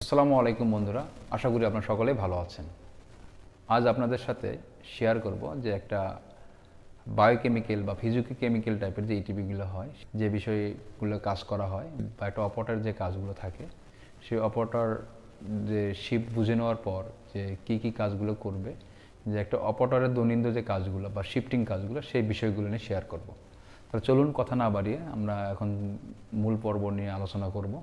আসসালামু আলাইকুম বন্ধুরা, আশা করি আপনারা সকলেই ভালো আছেন। আজ আপনাদের সাথে শেয়ার করব যে একটা বায়োকেমিক্যাল বা ফিজিকোকেমিক্যাল টাইপের যে ইটিভিগুলো হয়, যে বিষয়গুলো কাজ করা হয় বা একটা অপারেটর যে কাজগুলো থাকে, সেই অপারেটর যে শিফট বুঝে নেওয়ার পর যে কী কাজগুলো করবে, যে একটা অপারেটরের দৈনন্দিন যে কাজগুলো বা শিফটিং কাজগুলো, সেই বিষয়গুলো নিয়ে শেয়ার করব। তাহলে চলুন কথা না বাড়িয়ে আমরা এখন মূল পর্ব নিয়ে আলোচনা করব।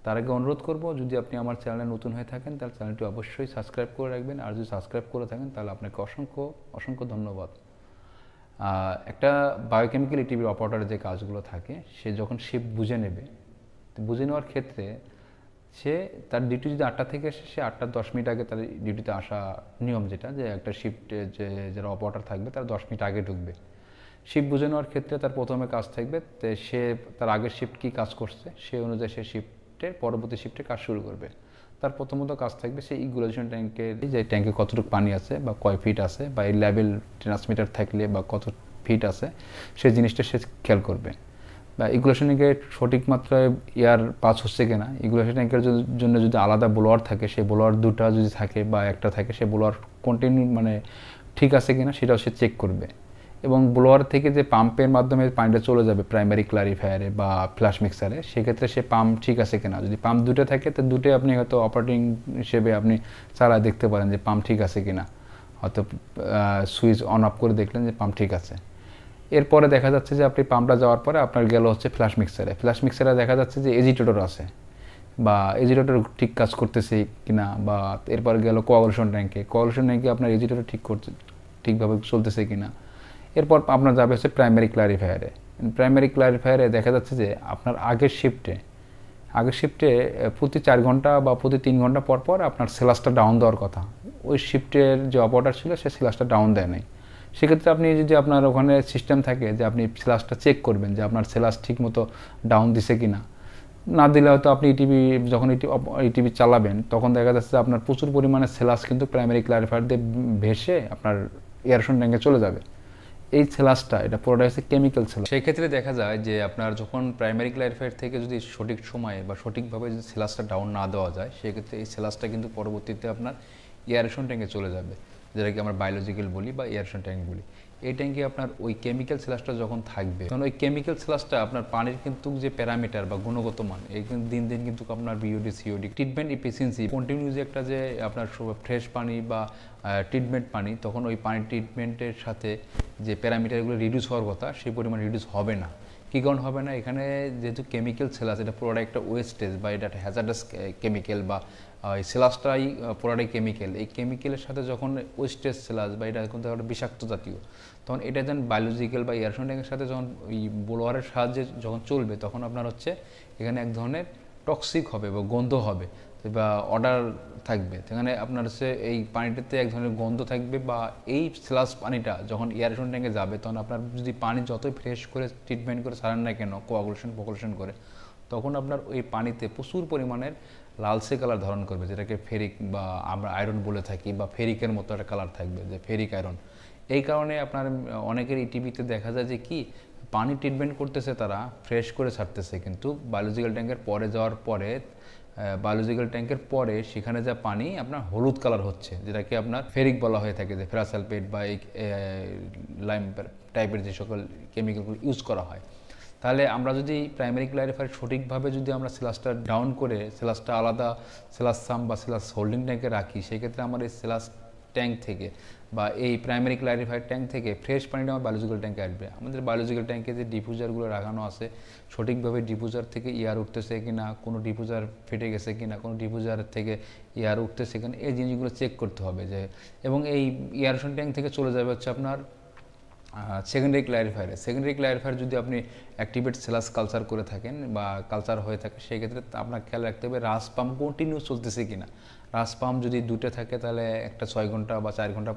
তার আগে অনুরোধ করব, যদি আপনি আমার চ্যানেলে নতুন হয়ে থাকেন তাহলে চ্যানেলটি অবশ্যই সাবস্ক্রাইব করে রাখবেন, আর যদি সাবস্ক্রাইব করে থাকেন তাহলে আপনাকে অসংখ্য অসংখ্য ধন্যবাদ। একটা বায়োকেমিক্যাল ইটিভির অপারেটরের যে কাজগুলো থাকে, সে যখন শিফট বুঝে নেবে, তো বুঝে নেওয়ার ক্ষেত্রে সে তার ডিউটি যদি 8টা থেকে এসে, সে 8টার 10 মিনিট আগে তার ডিউটিতে আসা নিয়ম, যেটা যে একটা শিফটে যে যারা অপারেটর থাকবে তার 10 মিনিট আগে ঢুকবে। শিফট বুঝে নেওয়ার ক্ষেত্রে তার প্রথমে কাজ থাকবে, তো সে তার আগের শিফট কী কাজ করছে সেই অনুযায়ী সে শিফটের পরবর্তী শিফটে কাজ শুরু করবে। তার প্রথমত কাজ থাকবে সেই ইকুয়ালাইজেশন ট্যাঙ্কের, যে ট্যাঙ্কে কতটুকু পানি আছে বা কয় ফিট আছে, বা এই লেভেল ট্রান্সমিটার থাকলে বা কত ফিট আছে, সেই জিনিসটা সে খেয়াল করবে। বা ইকুয়ালাইজেশন ট্যাঙ্কের সঠিক মাত্রায় এয়ার পাস হচ্ছে কিনা, ইকুয়ালাইজেশন ট্যাঙ্কের জন্য যদি আলাদা ব্লোয়ার থাকে, সেই ব্লোয়ার দুটো যদি থাকে বা একটা থাকে, সেই ব্লোয়ার কন্টিনিউ মানে ঠিক আছে কিনা সেটাও সে চেক করবে। এবং ব্লোয়ার থেকে যে পাম্পের মাধ্যমে পানিটা চলে যাবে প্রাইমারি ক্লারিফায়ারে বা ফ্ল্যাশ মিক্সারে, সেক্ষেত্রে সে পাম্প ঠিক আছে কিনা। যদি পাম্প দুটো থাকে তো দুটোই আপনি হয়তো অপারেটিং হিসেবে আপনি চালায় দেখতে পারেন যে পাম্প ঠিক আছে কিনা, হয়তো সুইচ অন অফ করে দেখলেন যে পাম্প ঠিক আছে। এরপরে দেখা যাচ্ছে যে আপনি পাম্পটা যাওয়ার পরে আপনার গেল হচ্ছে ফ্ল্যাশ মিক্সারে দেখা যাচ্ছে যে এজিটেটর আছে বা এজিটেটর ঠিক কাজ করতেছে কিনা, বা এরপর গেল কোয়াগুলেশন ট্যাঙ্কে আপনার এজিটেটর ঠিকভাবে চলতেছে কিনা। এরপর আপনার যাবে হচ্ছে প্রাইমারি ক্লারিফায়ারে দেখা যাচ্ছে যে আপনার আগের শিফটে প্রতি 4 ঘন্টা বা প্রতি 3 ঘন্টা পর পর আপনার সেলাসটা ডাউন দেওয়ার কথা। ওই শিফটের যে অপারেটর ছিল সে সেলাসটা ডাউন দেয় নাই। সেক্ষেত্রে আপনি যদি আপনার ওখানে সিস্টেম থাকে যে আপনি সেলাসটা চেক করবেন যে আপনার সেলাস ঠিক মতো ডাউন দিছে কিনা, না দিলে হয়তো আপনি যখন ইটিভি চালাবেন তখন দেখা যাচ্ছে যে আপনার প্রচুর পরিমাণে সেলাস কিন্তু প্রাইমারি ক্লারিফায়ার দিয়ে ভেসে আপনার এয়ারেশন ট্যাঙ্কে চলে যাবে। এই সেলাসটা এটা পুরোটা হচ্ছে কেমিক্যাল সেলাস। সেই ক্ষেত্রে দেখা যায় যে আপনার যখন প্রাইমারি ক্লারিফায়ার থেকে যদি সঠিক সময়ে বা সঠিকভাবে যদি সেলাসটা ডাউন না দেওয়া যায়, সেক্ষেত্রে এই সেলাসটা কিন্তু পরবর্তীতে আপনার এয়ারেশন ট্যাঙ্কে চলে যাবে, যেটাকে আমরা বায়োলজিক্যাল বলি বা এয়ারেশন ট্যাঙ্ক বলি। এই ট্যাঙ্কে আপনার ওই কেমিক্যাল সেলাসটা যখন থাকবে, তখন ওই কেমিক্যাল সেলাসটা আপনার পানির কিন্তু যে প্যারামিটার বা গুণগত মান, এই কিন্তু দিন দিন কিন্তু আপনার BOD COD treatment efficiency continue যে একটা যে আপনার ফ্রেশ পানি বা ট্রিটমেন্ট পানি, তখন ওই পানির ট্রিটমেন্টের সাথে যে প্যারামিটারগুলো রিডিউস হওয়ার কথা সেই পরিমাণ রিডিউস হবে না। কী কারণ হবে না? এখানে যেহেতু কেমিক্যাল সেলাস, এটা পুরোটা একটা ওয়েস্টেজ বা এটা একটা হ্যাজার্ডাস কেমিক্যাল, বা এই সেলাসটাই পুরোটাই কেমিক্যাল। এই কেমিক্যালের সাথে যখন ওয়েস্টেজ সেলাস বা এটা কিন্তু একটা বিষাক্ত জাতীয়, তখন এটা যেন বায়োলজিক্যাল বা এয়ারেশন ট্যাঙ্কের সাথে যখন ওই ব্লোয়ারের সাহায্যে যখন চলবে, তখন আপনার হচ্ছে এখানে এক ধরনের টক্সিক হবে বা গন্ধ হবে বা অর্ডার থাকবে। সেখানে আপনার হচ্ছে এই পানিটাতে এক ধরনের গন্ধ থাকবে, বা এই সেলাস পানিটা যখন এয়ারেশন ট্যাঙ্কে যাবে, তখন আপনার যদি পানি যতই ফ্রেশ করে ট্রিটমেন্ট করে ছাড়েন না কেন, কোয়াগুলেশন করে, তখন আপনার ওই পানিতে প্রচুর পরিমাণের লালচে কালার ধারণ করবে, যেটাকে ফেরিক বা আমরা আয়রন বলে থাকি, বা ফেরিকের মতো একটা কালার থাকবে, যে ফেরিক আয়রন। এই কারণে আপনার অনেকের ইটিভিতে দেখা যায় যে কি পানি ট্রিটমেন্ট করতেছে, তারা ফ্রেশ করে ছাড়তেছে, কিন্তু বায়োলজিক্যাল ট্যাঙ্কের পরে যাওয়ার পরে সেখানে যা পানি আপনার হলুদ কালার হচ্ছে, যেটাকে আপনার ফেরিক বলা হয়ে থাকে, যে ফেরাসালফেট বা এই লাইম টাইপের যে সকল কেমিক্যালগুলো ইউজ করা হয়। তাহলে আমরা যদি প্রাইমারি ক্লারিফায়ার সঠিকভাবে যদি আমরা সেলাসটা ডাউন করে সেলাসটা আলাদা সেলাস সাম বা সেলাস হোল্ডিং ট্যাঙ্কে রাখি, সেক্ষেত্রে আমার এই সেলাস ট্যাঙ্ক থেকে বা এই প্রাইমারি ক্লারিফায়ার ট্যাঙ্ক থেকে ফ্রেশ পানিটা আমার বায়োলজিক্যাল ট্যাঙ্কে আসবে। আমাদের বায়োলজিক্যাল ট্যাঙ্কে যে ডিফিউজারগুলো লাগানো আছে, সঠিকভাবে ডিফিউজার থেকে এয়ার উঠতেছে কিনা, কোনো ডিফিউজার ফেটে গেছে কিনা, কোনো ডিফিউজার থেকে এয়ার উঠতেছে কিনা, এই জিনিসগুলো চেক করতে হবে। যে এবং এই এয়ারেশন ট্যাঙ্ক থেকে চলে যাবে হচ্ছে আপনার সেকেন্ডারি ক্লারিফায়ার যদি আপনি অ্যাক্টিভেট সেলাস কালচার করে থাকেন বা কালচার হয়ে থাকে, সেক্ষেত্রে আপনার খেয়াল রাখতে হবে রাস পাম্প কন্টিনিউ চলতেছে কিনা। রাস পাম্প যদি দুটো থাকে তাহলে একটা 6 ঘন্টা বা 4 ঘন্টা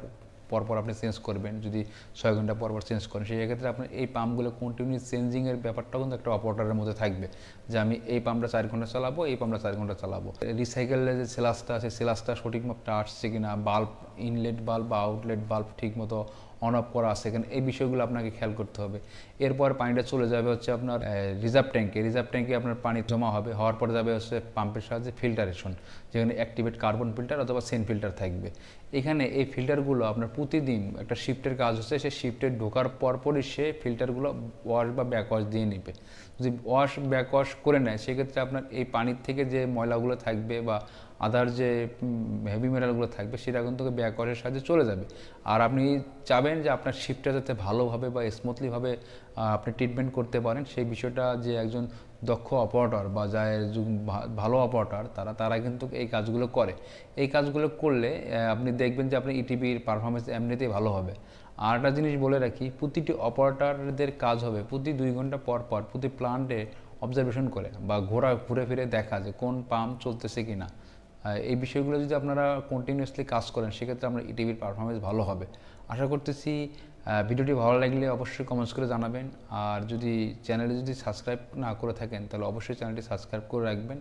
পরপর আপনি চেঞ্জ করবেন। যদি 6 ঘন্টা পরপর চেঞ্জ করেন, সেক্ষেত্রে আপনার এই পাম্পগুলো কন্টিনিউ চেঞ্জিংয়ের ব্যাপারটাও কিন্তু একটা অপারেটরের মধ্যে থাকবে, যে আমি এই পাম্পটা 4 ঘন্টা চালাবো, এই পাম্পটা 4 ঘন্টা চালাবো। রিসাইকেলের যে সেলাসটা আছে, সেলাসটা সঠিক মাপটা আসছে কিনা, বাল্ব ইনলেট বাল্ব বা আউটলেট বাল্ব ঠিকমতো অন অফ করা আছে এখানে, এই বিষয়গুলো আপনাকে খেয়াল করতে হবে। এরপর পানিটা চলে যাবে হচ্ছে আপনার রিজার্ভ ট্যাঙ্কে আপনার পানি জমা হবে, হওয়ার পর যাবে হচ্ছে পাম্পের সাহায্যে ফিল্টারেশন, যেখানে অ্যাক্টিভেট কার্বন ফিল্টার অথবা সেন ফিল্টার থাকবে। এখানে এই ফিল্টারগুলো আপনার প্রতিদিন একটা শিফটের কাজ হচ্ছে, সেই শিফটে ঢোকার পরপরই সে ফিল্টারগুলো ওয়াশ বা ব্যাক ওয়াশ দিয়ে নেবে। যদি ওয়াশ ব্যাক ওয়াশ করে নেয় সেক্ষেত্রে আপনার এই পানির থেকে যে ময়লাগুলো থাকবে বা আদার যে হেভি মেটালগুলো থাকবে সেটা কিন্তু ব্যাক ওয়াশের সাহায্যে চলে যাবে। আর আপনি চাবেন যে আপনার শিফটটা যাতে ভালোভাবে বা স্মুথলিভাবে আপনি ট্রিটমেন্ট করতে পারেন, সেই বিষয়টা যে একজন দক্ষ অপারেটর বা যারা ভালো অপারেটর তারা কিন্তু এই কাজগুলো করে। এই কাজগুলো করলে আপনি দেখবেন যে আপনার ইটিভির পারফরমেন্স এমনিতেই ভালো হবে। আর একটা জিনিস বলে রাখি, প্রতিটি অপারেটরদের কাজ হবে প্রতি 2 ঘন্টা পর পর প্রতি প্লান্টে অবজারভেশন করে বা ঘুরে ফিরে দেখা যে কোন পাম্প চলতেছে কি না। এই বিষয়গুলো যদি আপনারা কন্টিনিউয়াসলি কাজ করেন সেক্ষেত্রে আপনার ইটিভির পারফরমেন্স ভালো হবে। আশা করতেছি ভিডিওটি ভালো লাগলে অবশ্যই কমেন্টস করে জানাবেন। আর যদি চ্যানেলে যদি সাবস্ক্রাইব না করে থাকেন তাহলে অবশ্যই চ্যানেলটি সাবস্ক্রাইব করে রাখবেন।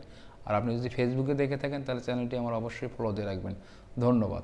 আর আপনি যদি ফেসবুকে দেখে থাকেন তাহলে চ্যানেলটি আমার অবশ্যই ফলো দিয়ে রাখবেন। ধন্যবাদ।